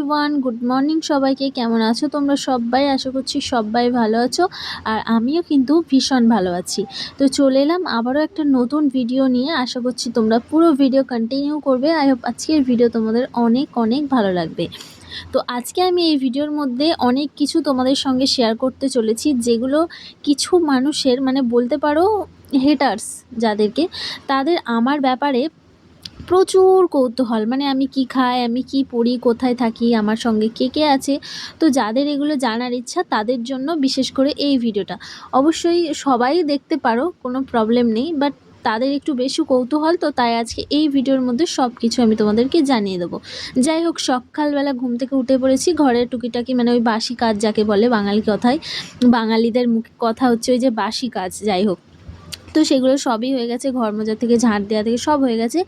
Everyone, good morning সবাইকে। কেমন আছো তোমরা সবাই? আশা করছি সবাই ভালো আছো, আর আমিও কিন্তু ভীষণ ভালো আছি। তো চলে এলাম আবারও একটা নতুন ভিডিও নিয়ে। আশা করছি তোমরা পুরো ভিডিও কন্টিনিউ করবে। আই হোপ আজকের ভিডিও তোমাদের অনেক অনেক ভালো লাগবে। তো আজকে আমি এই ভিডিওর মধ্যে অনেক কিছু তোমাদের সঙ্গে শেয়ার করতে চলেছি, যেগুলো কিছু মানুষের মানে বলতে পারো হেটার্স যাদেরকে, তাদের আমার ব্যাপারে প্রচুর কৌতূহল। মানে আমি কি খাই, আমি কি পড়ি, কোথায় থাকি, আমার সঙ্গে কে কে আছে। তো যাদের এগুলো জানার ইচ্ছা তাদের জন্য বিশেষ করে এই ভিডিওটা। অবশ্যই সবাই দেখতে পারো, কোনো প্রবলেম নেই, বাট তাদের একটু বেশি কৌতূহল, তো তাই আজকে এই ভিডিওর মধ্যে সব কিছু আমি তোমাদেরকে জানিয়ে দেবো। যাই হোক, সকালবেলা ঘুম থেকে উঠে পড়েছি। ঘরের টুকিটাকি মানে ওই বাসি কাজ যাকে বলে বাঙালি কথায়, বাঙালিদের মুখে কথা হচ্ছে ওই যে বাসি কাজ। যাই হোক, তো সেগুলো সবই হয়ে গেছে, ঘর মোজা থেকে ঝাঁট দেওয়া থেকে সব হয়ে গেছে।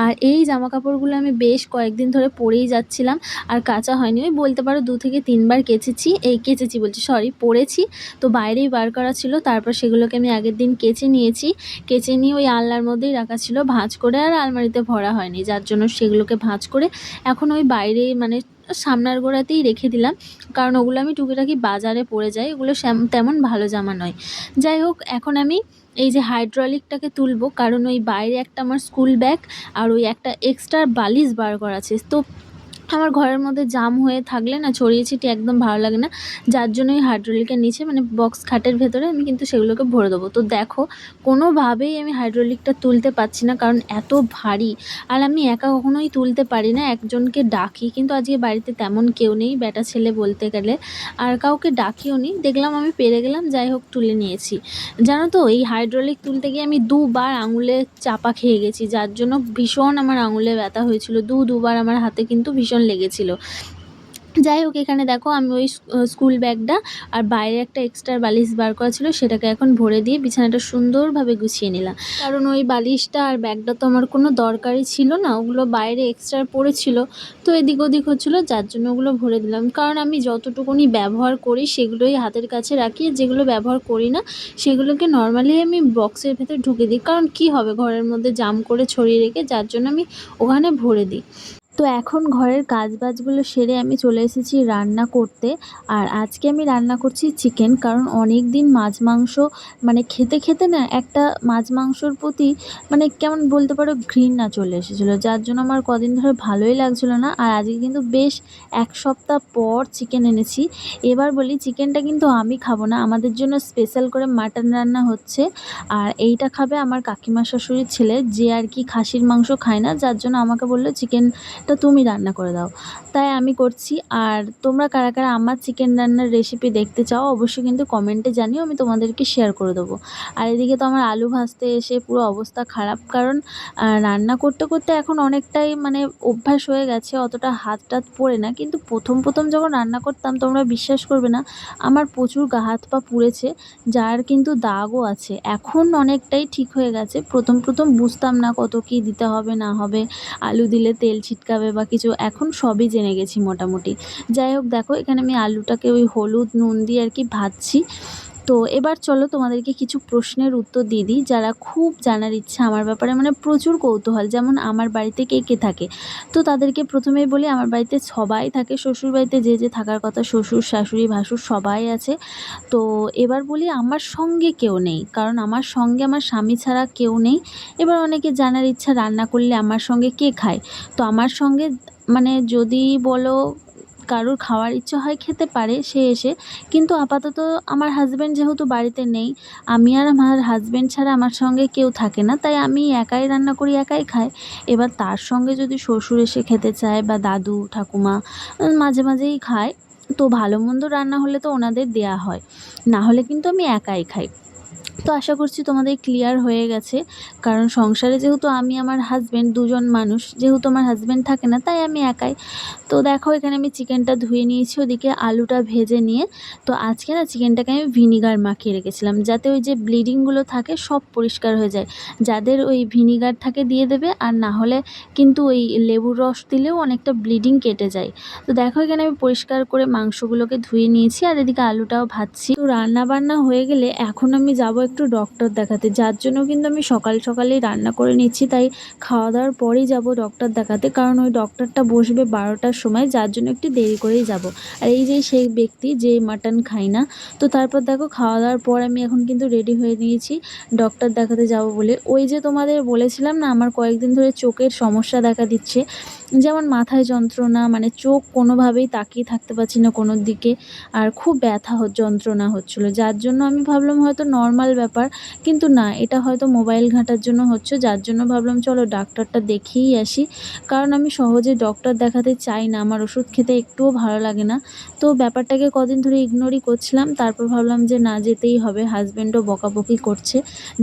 আর এই জামা কাপড়গুলো আমি বেশ কয়েকদিন ধরে পরেই যাচ্ছিলাম, আর কাচা হয়নি। ওই বলতে পারো 2 থেকে 3 বার কেচেছি বলছি, সরি, পরেছি। তো বাইরেই বার করা ছিল, তারপর সেগুলোকে আমি আগের দিন কেচে নিয়েছি। কেচে নিয়ে ওই আলনার মধ্যেই রাখা ছিল ভাঁজ করে, আর আলমারিতে ভরা হয়নি, যার জন্য সেগুলোকে ভাঁজ করে এখন ওই বাইরে মানে সামনের গোড়াতেই রেখে দিলাম। কারণ ওগুলো আমি টুকিটাকি বাজারে পরে যাই, ওগুলো তেমন ভালো জামা নয়। যাই হোক, এখন আমি এই যে হাইড্রোলিকটাকে তুলবো, কারণ ওই বাইরে একটা আমার স্কুল ব্যাগ আর ওই একটা এক্সট্রা বালিশ বার করা আছে। তো আমার ঘরের মধ্যে জাম হয়ে থাকলে না, ছড়িয়ে ছিটিয়ে একদম ভালো লাগে না, যার জন্য ওই হাইড্রোলিকের নিচে মানে বক্স খাটের ভেতরে আমি কিন্তু সেগুলোকে ভরে দেবো। তো দেখো, কোনোভাবেই আমি হাইড্রোলিকটা তুলতে পারছি না, কারণ এত ভারী। আর আমি একা কখনোই তুলতে পারি না, একজনকে ডাকি, কিন্তু আজকে বাড়িতে তেমন কেউ নেই, বেটা ছেলে বলতে গেলে, আর কাউকে ডাকিও নি। দেখলাম আমি পেরে গেলাম, যাই হোক তুলে নিয়েছি। জানো তো, এই হাইড্রোলিক তুলতে গিয়ে আমি 2 বার আঙুলে চাপা খেয়ে গেছি, যার জন্য ভীষণ আমার আঙুলে ব্যথা হয়েছিল। দুবার আমার হাতে কিন্তু ভীষণ লেগেছিল। যাই হোক, এখানে দেখো আমি ওই স্কুল ব্যাগটা আর বাইরে একটা এক্সট্রা বালিশ বার করা ছিল, সেটাকে এখন ভরে দিয়ে বিছানাটা সুন্দরভাবে গুছিয়ে নিলাম। কারণ ওই বালিশটা আর ব্যাগটা তো আমার কোনো দরকারই ছিল না, ওগুলো বাইরে এক্সট্রা পড়েছিল, তো এদিক ওদিক হচ্ছিলো, যার জন্য ওগুলো ভরে দিলাম। কারণ আমি যতটুকুনি ব্যবহার করি সেগুলোই হাতের কাছে রাখি, যেগুলো ব্যবহার করি না সেগুলোকে নর্মালি আমি বক্সের ভেতর ঢুকে দিই। কারণ কি হবে ঘরের মধ্যে জাম করে ছড়িয়ে রেখে, যার জন্য আমি ওখানে ভরে দিই। তো এখন ঘরের কাজবাজগুলো সেরে আমি চলে এসেছি রান্না করতে। আর আজকে আমি রান্না করছি চিকেন, কারণ অনেক দিন মাছ মাংস মানে খেতে খেতে না একটা মাছ মাংসর প্রতি মানে কেমন বলতে পারো ঘৃণা চলে এসেছিলো, যার জন্য আমার কদিন ধরে ভালোই লাগছিলো না। আর আজকে কিন্তু বেশ 1 সপ্তাহ পর চিকেন এনেছি। এবার বলি, চিকেনটা কিন্তু আমি খাবো না, আমাদের জন্য স্পেশাল করে মাটন রান্না হচ্ছে। আর এইটা খাবে আমার কাকিমা শাশুড়ির ছেলে, যে আর কি খাসির মাংস খায় না, যার জন্য আমাকে বললো চিকেন তো তুমি রান্না করে দাও, তাই আমি করছি। আর তোমরা কারা কারা আমার চিকেন রান্নার রেসিপি দেখতে চাও অবশ্যই কিন্তু কমেন্টে জানিও, আমি তোমাদেরকে শেয়ার করে দেবো। আর এদিকে তো আমার আলু ভাজতে এসে পুরো অবস্থা খারাপ, কারণ রান্না করতে করতে এখন অনেকটাই মানে অভ্যাস হয়ে গেছে, অতটা হাত টাত পড়ে না। কিন্তু প্রথম যখন রান্না করতাম, তোমরা বিশ্বাস করবে না, আমার প্রচুর গা হাত পা পুড়েছে, যার কিন্তু দাগও আছে। এখন অনেকটাই ঠিক হয়ে গেছে, প্রথম বুঝতাম না কত কী দিতে হবে না হবে, আলু দিলে তেল ছিটকাবে বা কিছু, এখন সবই জেনে গেছি মোটামুটি। যাই হোক, দেখো এখানে আমি আলুটাকে ওই হলুদ নুন দিয়ে আর কি ভাজছি। তো এবার চলো তোমাদেরকে কিছু প্রশ্নের উত্তর দিয়ে দিই, যারা খুব জানার ইচ্ছা আমার ব্যাপারে, মানে প্রচুর কৌতূহল, যেমন আমার বাড়িতে কে কে থাকে। তো তাদেরকে প্রথমেই বলি, আমার বাড়িতে সবাই থাকে, শ্বশুরবাড়িতে যে থাকার কথা, শ্বশুর শাশুড়ি ভাসুর সবাই আছে। তো এবার বলি, আমার সঙ্গে কেউ নেই, কারণ আমার সঙ্গে আমার স্বামী ছাড়া কেউ নেই। এবার অনেকে জানার ইচ্ছা, রান্না করলে আমার সঙ্গে কে খায়। তো আমার সঙ্গে মানে যদি বলো কারোর খাওয়ার ইচ্ছা হয় খেতে পারে সে এসে, কিন্তু আপাতত আমার হাজব্যান্ড যেহেতু বাড়িতে নেই, আমি আর আমার হাজব্যান্ড ছাড়া আমার সঙ্গে কেউ থাকে না, তাই আমি একাই রান্না করি, একাই খাই। এবার তার সঙ্গে যদি শ্বশুর এসে খেতে চায় বা দাদু ঠাকুমা মাঝে মাঝেই খায়, তো ভালো মন্দ রান্না হলে তো ওনাদের দেয়া হয়, না হলে কিন্তু আমি একাই খাই। তো আশা করছি তোমাদের ক্লিয়ার হয়ে গেছে, কারণ সংসারে যেহেতু আমি আমার হাজব্যান্ড দুজন মানুষ, যেহেতু আমার হাজব্যান্ড থাকে না, তাই আমি একাই। তো দেখো এখানে আমি চিকেনটা ধুয়ে নিয়েছি, ওদিকে আলুটা ভেজে নিয়ে, তো আজকে না চিকেনটাকে আমি ভিনিগার মাখিয়ে রেখেছিলাম, যাতে ওই যে ব্লিডিংগুলো থাকে সব পরিষ্কার হয়ে যায়। যাদের ওই ভিনিগার থাকে দিয়ে দেবে, আর না হলে কিন্তু ওই লেবুর রস দিলেও অনেকটা ব্লিডিং কেটে যায়। তো দেখো এখানে আমি পরিষ্কার করে মাংসগুলোকে ধুয়ে নিয়েছি, আর এদিকে আলুটাও ভাজছি। তো রান্না বান্না হয়ে গেলে এখন আমি যাবো একটু ডক্টর দেখাতে, যার জন্য কিন্তু আমি সকাল সকালেই রান্না করে নিচ্ছি। তাই খাওয়া দাওয়ার পরেই যাব ডক্টর দেখাতে, কারণ ওই ডক্টরটা বসবে 12টার সময়, যার জন্য একটু দেরি করেই যাব। আর এই যে সেই ব্যক্তি যে মাটন খায় না। তো তারপর দেখো খাওয়া দাওয়ার পর আমি এখন কিন্তু রেডি হয়ে নিয়েছি ডক্টর দেখাতে যাব বলে। ওই যে তোমাদের বলেছিলাম না আমার কয়েকদিন ধরে চোখের সমস্যা দেখা দিচ্ছে, যেমন মাথায় যন্ত্রণা, মানে চোখ কোনোভাবেই তাকিয়ে থাকতে পারছি না কোনো দিকে, আর খুব ব্যথা যন্ত্রণা হচ্ছিলো, যার জন্য আমি ভাবলাম হয়তো নর্মাল ব্যাপার, কিন্তু না, এটা হয়তো মোবাইল ঘাঁটার জন্য হচ্ছে, যার জন্য ভাবলাম চলো ডাক্তারটা দেখিয়েই আসি। কারণ আমি সহজে ডক্টর দেখাতে চাই না, আমার ওষুধ খেতে একটুও ভালো লাগে না। তো ব্যাপারটাকে কদিন ধরে ইগনোরই করছিলাম, তারপর ভাবলাম যে না, যেতেই হবে, হাজব্যান্ডও বকাবকি করছে,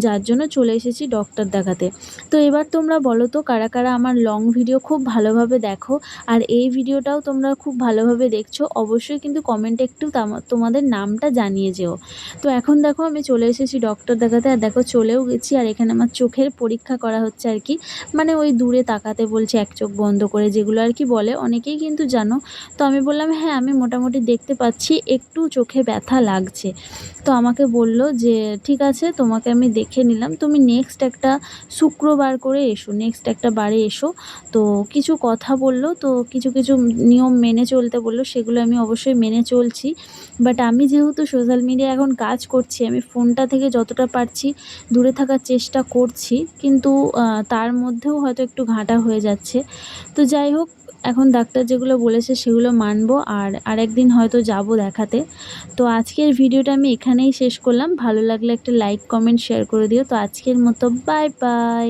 যার জন্য চলে এসেছি ডক্টর দেখাতে। তো এবার তোমরা বলো তো কারা কারা আমার লং ভিডিও খুব ভালোভাবে দেখো, আর এই ভিডিওটাও তোমরা খুব ভালোভাবে দেখছো, অবশ্যই কিন্তু কমেন্টে একটু তোমাদের নামটা জানিয়ে যেও। তো এখন দেখো আমি চলে এসেছি ডক্টর দেখাতে, আর দেখো চলেও গেছি, আর এখানে আমার চোখের পরীক্ষা করা হচ্ছে আর কি, মানে ওই দূরে তাকাতে বলছে এক চোখ বন্ধ করে, যেগুলো আর কি বলে, অনেকেই কিন্তু জানো। তো আমি বললাম হ্যাঁ আমি মোটামুটি দেখতে পাচ্ছি, একটু চোখে ব্যথা লাগছে। তো আমাকে বলল যে ঠিক আছে, তোমাকে আমি দেখে নিলাম, তুমি নেক্সট একটা শুক্রবার করে এসো, নেক্সট একটা বারে এসো। তো কিছু কথা বলল, তো কিছু কিছু নিয়ম মেনে চলতে বললো, সেগুলো আমি অবশ্যই মেনে চলছি। বাট আমি যেহেতু সোশ্যাল মিডিয়ায় এখন কাজ করছি, আমি ফোনটা থেকে যতটা পারছি দূরে থাকার চেষ্টা করছি, কিন্তু তার মধ্যেও হয়তো একটু ঘাঁটা হয়ে যাচ্ছে। তো যাই হোক, এখন ডাক্তার যেগুলো বলেছে সেগুলো মানবো, আর আরেকদিন হয়তো যাব দেখাতে। তো আজকের ভিডিওটা আমি এখানেই শেষ করলাম, ভালো লাগলে একটা লাইক কমেন্ট শেয়ার করে দিও। তো আজকের মতো বাই বাই।